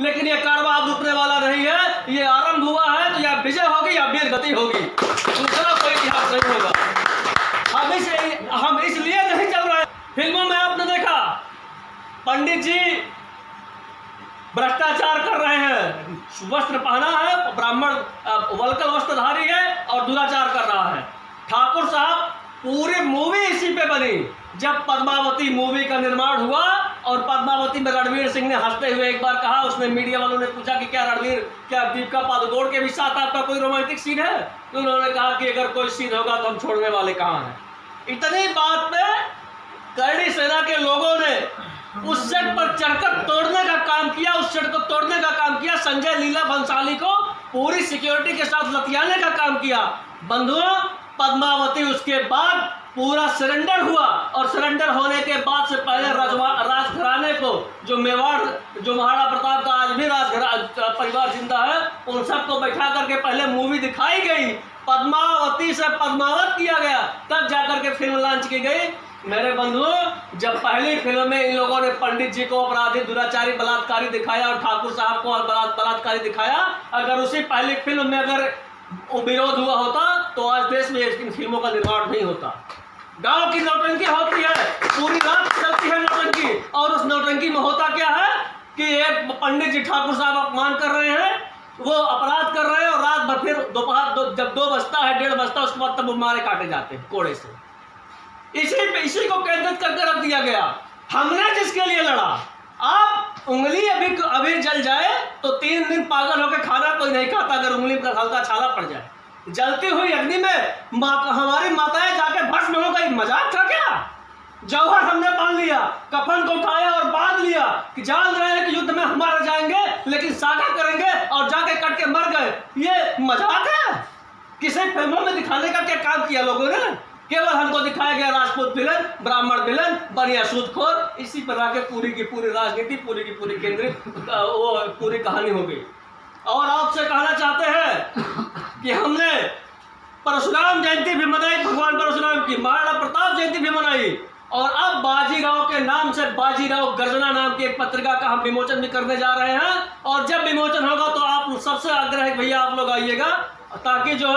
लेकिन ये कारवां अब रुकने वाला नहीं है। ये आरंभ हुआ है तो या विजय होगी या वीर गति होगी, दूसरा कोई इतिहास नहीं होगा। हम इसलिए नहीं चल रहे। फिल्मों में आपने देखा पंडित जी भ्रष्टाचार कर रहे हैं, वस्त्र पहना है, ब्राह्मण वल्कल वस्त्रधारी है और दुराचार कर रहा है। ठाकुर साहब पूरी मूवी इसी पे बनी। जब पद्मावती मूवी का निर्माण हुआ और पद्मावती में रणवीर सिंह ने हंसते हुए एक बार कहा, उसने मीडिया वालों ने पूछा कि क्या दीपिका पादुकोण के भी साथ आपका कोई रोमांटिक सीन है, तो उन्होंने कहा कि अगर कोई सीन होगा तो हम छोड़ने वाले कहाँ हैं। इतनी बात पे करणी सेना के लोगों ने उस सेट पर चढ़कर तोड़ने का काम किया, उस सेट को तोड़ने का काम किया। संजय लीला भंसाली को पूरी सिक्योरिटी के साथ लतियाने का काम किया। बंधुओं, पद्मावती उसके बाद पूरा सरेंडर हुआ और सरेंडर होने के बाद से पहले राजघराने को, जो मेवाड़, जो महाराणा प्रताप का आज भी परिवार जिंदा है, उन सबको बैठा करके पहले मूवी दिखाई गई, पद्मावती से पद्मावत किया गया, तब जाकर के फिल्म लॉन्च की गई। मेरे बंधुओं, जब पहली फिल्म में इन लोगों ने पंडित जी को अपराधी, दुराचारी, बलात्कारी दिखाया और ठाकुर साहब को बलात्कारी दिखाया, अगर उसी पहली फिल्म में अगर विरोध हुआ होता तो आज देश में इन फिल्मों का निर्माण नहीं होता। गांव की नौटंकी होती है, पूरी रात चलती है नौटंकी, और उस नौटंकी में होता क्या है कि एक पंडित जी ठाकुर साहब अपमान कर रहे हैं, वो अपराध कर रहे हैं, और रात भर फिर दोपहर जब 2 बजता है, 1:30 बजता है, उसके बाद तब वो मारे काटे जाते हैं कोड़े से। इसी को केंद्रित करके रख दिया गया। हमने जिसके लिए लड़ा, आप उंगली अभी जल जाए तो 3 दिन पागल होकर खाना कोई नहीं खाता अगर उंगली पर हल्का छाला पड़ जाए। जलती हुई अग्नि में हमारी माताएं जाके भस्म हो गई, मजाक था क्या? जौहर हमने बांध लिया, कफन को उठाया और बांध लिया कि जान रहे हैं कि युद्ध में हमारे जाएंगे, लेकिन सागा करेंगे, और जाके कट के मर गए। ये मजाक है? किसी फिल्मों में दिखाने का क्या काम किया लोगों ने? केवल हमको दिखाया गया राजपूत विलन, ब्राह्मण विलन, बढ़िया सूदखोर, इसी पर आके पूरी की पूरी राजनीति, पूरी की पूरी केंद्रित वो पूरी कहानी हो गई। और आपसे कहना चाहते हैं कि हमने परशुराम जयंती भी मनाई, भगवान परशुराम की, महाराणा प्रताप जयंती भी मनाई, और अब बाजीराव के नाम से बाजीराव गर्जना नाम की एक पत्रिका का हम विमोचन भी करने जा रहे हैं। और जब विमोचन होगा तो आप सबसे आग्रह है भैया आप लोग आइएगा, ताकि जो